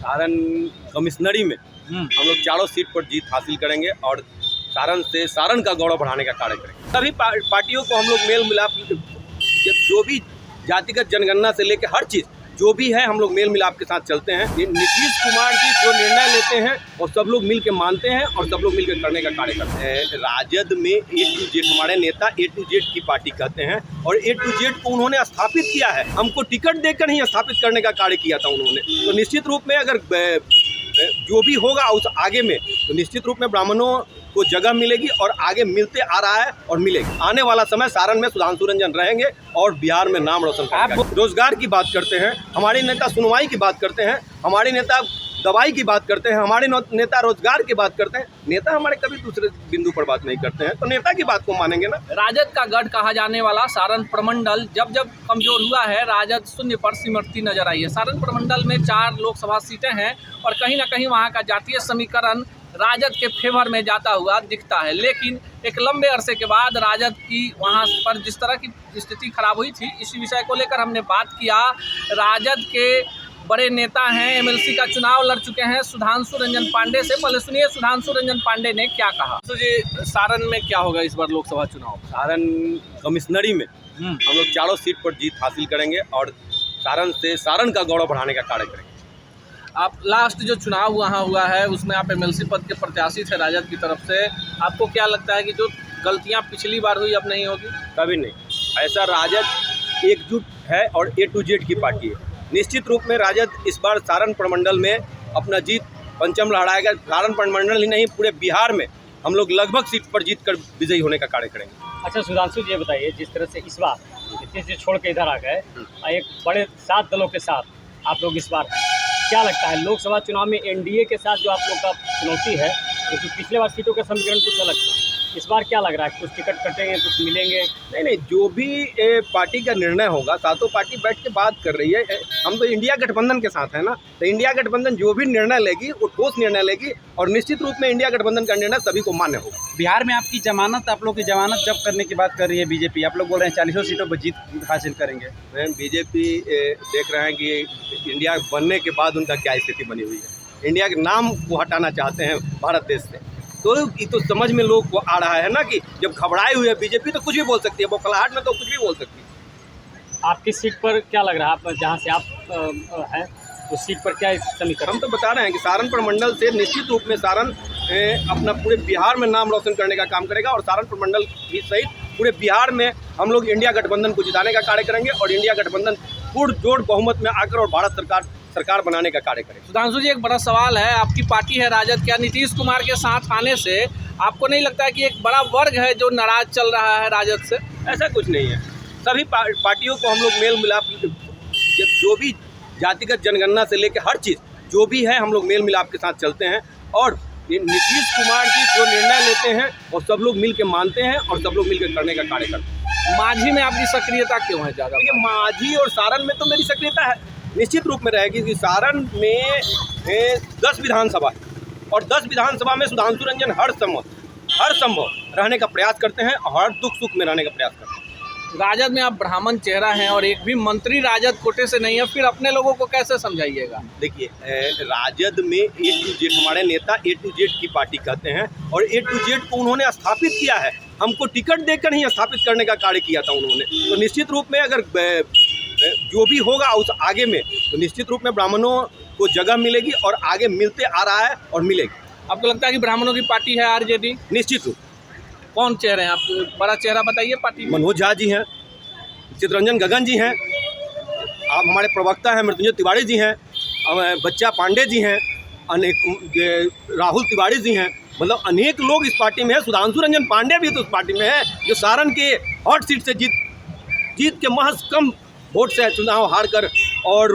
सारण कमिश्नरी में हम लोग चारों सीट पर जीत हासिल करेंगे और सारण से सारण का गौरव बढ़ाने का कार्य करेंगे। सभी पार्टियों को हम लोग मेल मिलाप, जो भी जातिगत जनगणना से लेकर हर चीज़ जो भी है हम लोग मेल मिलाप के साथ चलते हैं। नीतीश कुमार जी जो निर्णय लेते हैं और सब लोग मिल के मानते हैं और सब लोग मिल के करने का कार्य करते हैं। राजद में A to Z हमारे नेता A to Z की पार्टी कहते हैं और A to Z को उन्होंने स्थापित किया है। हमको टिकट देकर ही स्थापित करने का कार्य किया था उन्होंने। तो निश्चित रूप में अगर जो भी होगा उस आगे में तो निश्चित रूप में ब्राह्मणों को जगह मिलेगी और आगे मिलते आ रहा है और मिलेगी। आने वाला समय सारण में सुधांशु रंजन रहेंगे और बिहार में नाम रोशन करेंगे। आप रोजगार की बात करते हैं, हमारे नेता सुनवाई की बात करते हैं, हमारे नेता दवाई की बात करते हैं, हमारे नेता रोजगार की बात करते हैं। नेता हमारे कभी दूसरे बिंदु पर बात नहीं करते हैं, तो नेता की बात को मानेंगे ना। राजद का गढ़ कहा जाने वाला सारण प्रमंडल जब जब कमजोर हुआ है, राजद शून्य पर सिमटती नजर आई है। सारण प्रमंडल में 4 लोकसभा सीटें हैं और कहीं ना कहीं वहां का जातीय समीकरण राजद के फेवर में जाता हुआ दिखता है। लेकिन एक लंबे अरसे के बाद राजद की वहां पर जिस तरह की स्थिति खराब हुई थी, इसी विषय को लेकर हमने बात किया। राजद के बड़े नेता हैं, MLC का चुनाव लड़ चुके हैं सुधांशु रंजन पांडे से। पहले सुनिए सुधांशु रंजन पांडे ने क्या कहा। तो जी सारण में क्या होगा इस बार लोकसभा चुनाव? सारण कमिश्नरी में हम लोग चारों सीट पर जीत हासिल करेंगे और सारण से सारण का गौरव बढ़ाने का कार्य करेंगे। आप लास्ट जो चुनाव वहाँ हुआ है उसमें आप MLC पद के प्रत्याशी थे राजद की तरफ से। आपको क्या लगता है कि जो गलतियाँ पिछली बार हुई अब नहीं होगी? कभी नहीं। ऐसा राजद एकजुट है और A to Z की पार्टी है। निश्चित रूप में राजद इस बार सारण प्रमंडल में अपना जीत पंचम लहराएगा। सारण प्रमंडल ही नहीं, पूरे बिहार में हम लोग लगभग सीट पर जीत कर विजयी होने का कार्य करेंगे। अच्छा सुधांशु जी, ये बताइए, जिस तरह से इस बार नीतीश जी छोड़ के इधर आ गए, एक बड़े 7 दलों के साथ आप लोग इस बार, क्या लगता है लोकसभा चुनाव में NDA के साथ जो आप लोग का चुनौती है, क्योंकि पिछले बार सीटों का समीकरण कुछ अलग था, इस बार क्या लग रहा है? कुछ टिकट कटेंगे, कुछ मिलेंगे? नहीं, जो भी पार्टी का निर्णय होगा, सातों पार्टी बैठ के बात कर रही है। हम तो इंडिया गठबंधन के साथ है ना, तो इंडिया गठबंधन जो भी निर्णय लेगी वो ठोस निर्णय लेगी और निश्चित रूप में इंडिया गठबंधन का निर्णय सभी को मान्य होगा। बिहार में आपकी जमानत, आप लोग की जमानत जब्त करने की बात कर रही है बीजेपी। आप लोग बोल रहे हैं 40 सीटों पर जीत हासिल करेंगे। बीजेपी देख रहे हैं कि इंडिया बनने के बाद उनका क्या स्थिति बनी हुई है। इंडिया के नाम को हटाना चाहते हैं भारत देश से, तो ये तो समझ में लोग को आ रहा है ना कि जब घबराए हुए है बीजेपी तो कुछ भी बोल सकती है, बौखलाहट में तो कुछ भी बोल सकती है। आपकी सीट पर क्या लग रहा है, आप जहाँ से आप हैं उस सीट पर क्या समीकरण? हम तो बता रहे हैं कि सारण प्रमंडल से निश्चित रूप में सारण अपना पूरे बिहार में नाम रोशन करने का काम करेगा और सारण प्रमंडल भी सहित पूरे बिहार में हम लोग इंडिया गठबंधन को जिताने का कार्य करेंगे और इंडिया गठबंधन पुरजोर बहुमत में आकर और भारत सरकार बनाने का कार्य करें। सुधांशु जी, एक बड़ा सवाल है, आपकी पार्टी है राजद, क्या नीतीश कुमार के साथ आने से आपको नहीं लगता है कि एक बड़ा वर्ग है जो नाराज चल रहा है राजद से? ऐसा कुछ नहीं है। सभी पार्टियों को हम लोग मेल मिलाप, जो भी जातिगत जनगणना से लेकर हर चीज़ जो भी है हम लोग मेल मिलाप के साथ चलते हैं और नीतीश कुमार जी जो निर्णय लेते हैं और सब लोग मिल के मानते हैं और सब लोग मिल के करने का कार्य करते हैं। माझी में आपकी सक्रियता क्यों है ज़्यादा? देखिए, माझी और सारण में तो मेरी सक्रियता है निश्चित रूप में रहेगी कि सारण में 10 विधानसभा है और 10 विधानसभा में सुधांशु रंजन हर संभव रहने का प्रयास करते हैं और हर दुख सुख में रहने का प्रयास करते हैं। राजद में आप ब्राह्मण चेहरा हैं और एक भी मंत्री राजद कोटे से नहीं है, फिर अपने लोगों को कैसे समझाइएगा? देखिए, राजद में A to Z हमारे नेता A to Z की पार्टी कहते हैं और A to Z को उन्होंने स्थापित किया है। हमको टिकट देकर ही स्थापित करने का कार्य किया था उन्होंने। तो निश्चित रूप में अगर जो भी होगा उस आगे में तो निश्चित रूप में ब्राह्मणों को जगह मिलेगी और आगे मिलते आ रहा है और मिलेगी। आपको लगता है कि ब्राह्मणों की पार्टी है RJD? निश्चित रूप। कौन चेहरे हैं आप? बड़ा चेहरा बताइए पार्टी में। मनोज झा जी हैं, चितरंजन गगन जी हैं, आप हमारे प्रवक्ता हैं मृत्युंजय तिवारी जी हैं, बच्चा पांडे जी हैं, अनेक राहुल तिवारी जी हैं, मतलब अनेक लोग इस पार्टी में हैं। सुधांशु रंजन पांडे भी तो उस पार्टी में है जो सारण के हॉट सीट से जीत के महज कम वोट से चुनाव हार कर और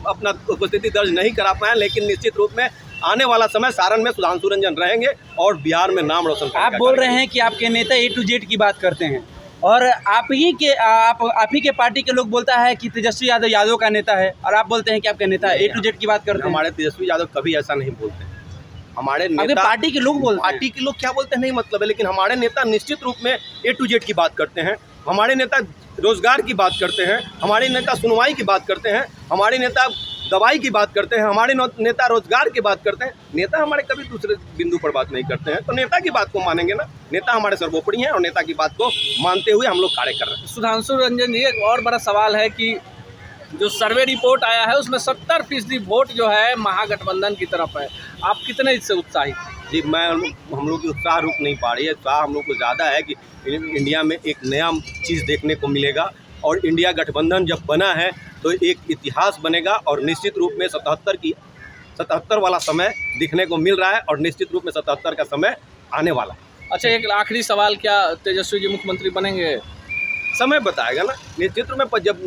अपना उपस्थिति दर्ज नहीं करा पाए। लेकिन निश्चित रूप में आने वाला समय सारण में सुधांशु रंजन रहेंगे और बिहार में नाम रोशन करेंगे। आप बोल रहे हैं कि आपके नेता A to Z की बात करते हैं और आप ही के पार्टी के लोग बोलता है कि तेजस्वी यादव का नेता है और आप बोलते हैं कि आपके नेता A to Z की बात करते हैं। हमारे तेजस्वी यादव कभी ऐसा नहीं बोलते हैं। हमारे नेता पार्टी के लोग बोलते हैं। पार्टी के लोग क्या बोलते हैं नहीं मतलब है, लेकिन हमारे नेता निश्चित रूप में A to Z की बात करते हैं। हमारे नेता रोजगार की बात करते हैं, हमारे नेता सुनवाई की बात करते हैं, हमारे नेता दवाई की बात करते हैं, हमारे नेता रोजगार की बात करते हैं। नेता हमारे कभी दूसरे बिंदु पर बात नहीं करते हैं, तो नेता की बात को मानेंगे ना। नेता हमारे सर्वोपरि हैं और नेता की बात को मानते हुए हम लोग कार्य कर रहे हैं। सुधांशु रंजन जी, एक और बड़ा सवाल है कि जो सर्वे रिपोर्ट आया है उसमें 70% वोट जो है महागठबंधन की तरफ है। आप कितने इससे उत्साहित? जी, हम लोग की उत्साह रुक नहीं पा रही है। उत्साह हम लोग को ज़्यादा है कि इंडिया में एक नया चीज़ देखने को मिलेगा और इंडिया गठबंधन जब बना है तो एक इतिहास बनेगा और निश्चित रूप में 77 वाला समय दिखने को मिल रहा है और निश्चित रूप में 77 का समय आने वाला है। अच्छा, एक आखिरी सवाल, क्या तेजस्वी जी मुख्यमंत्री बनेंगे? समय बताएगा ना। निश्चित रूप में जब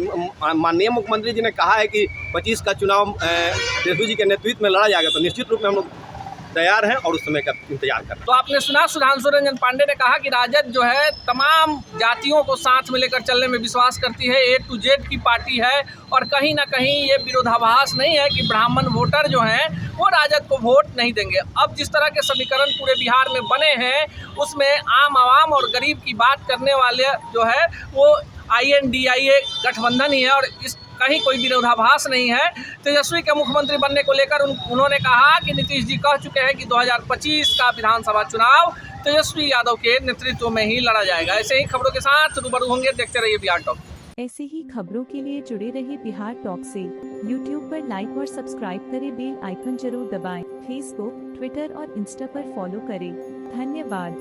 माननीय मुख्यमंत्री जी ने कहा है कि 25 का चुनाव तेजस्वी जी के नेतृत्व में लड़ा जाएगा, तो निश्चित रूप में हम लोग तैयार हैं और उस समय का इंतजार कर रहे हैं। तो आपने सुना सुधांशु रंजन पांडे ने कहा कि राजद जो है तमाम जातियों को साथ में लेकर चलने में विश्वास करती है, A to Z की पार्टी है और कहीं ना कहीं ये विरोधाभास नहीं है कि ब्राह्मण वोटर जो हैं वो राजद को वोट नहीं देंगे। अब जिस तरह के समीकरण पूरे बिहार में बने हैं उसमें आम आवाम और गरीब की बात करने वाले जो है वो INDIA गठबंधन ही है और इस कहीं कोई विरोधाभास नहीं है। तेजस्वी के मुख्यमंत्री बनने को लेकर उन्होंने कहा कि नीतीश जी कह चुके हैं कि 2025 का विधानसभा चुनाव तेजस्वी यादव के नेतृत्व में ही लड़ा जाएगा। ऐसे ही खबरों के साथ रूबरू होंगे, देखते रहिए बिहार टॉक। ऐसे ही खबरों के लिए जुड़े रहिए बिहार टॉक से। यूट्यूब पर लाइक और सब्सक्राइब करें, बेल आइकन जरूर दबाएं। फेसबुक, ट्विटर और इंस्टा पर फॉलो करें। धन्यवाद।